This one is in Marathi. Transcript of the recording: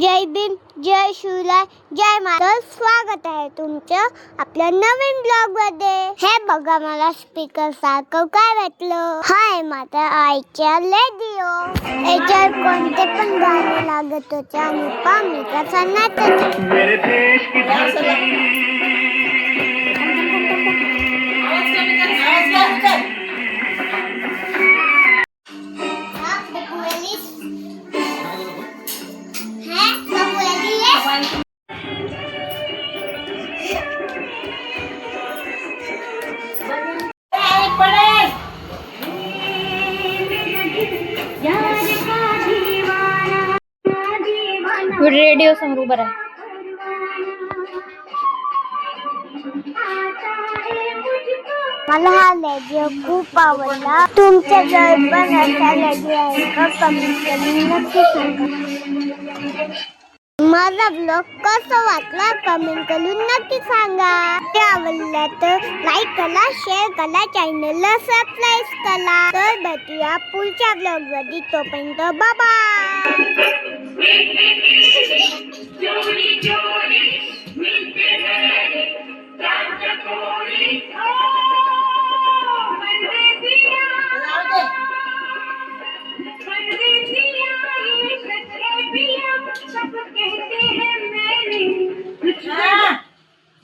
जय भीम, जय शिवराय, जय माता. स्वागत आहे तुमचं आपल्या नवीन ब्लॉग मध्ये. हे बघा, मला स्पीकर सारखं काय वाटलं. हाय माझ्या आईच्या रेडिओ. याच्यावर कोणते पण गाणे लागत होते आणि मी कसा नाचत. मेरे देश की रेडिओ समोर उभं राहा. मला हा रेडिओ खूप आवडला. तुमच्या जवळ पण असा रेडिओ आहे का? कमेंट करून नक्की सांगा. माझा ब्लॉग कसा वाटला कमेंट करून नक्की सांगा. ते आवडलं तर लाईक करा, शेअर करा, चॅनलला सबस्क्राईब करा. तर भेटूया पुढच्या ब्लॉग मध्ये. तोपर्यंत बाय बाय.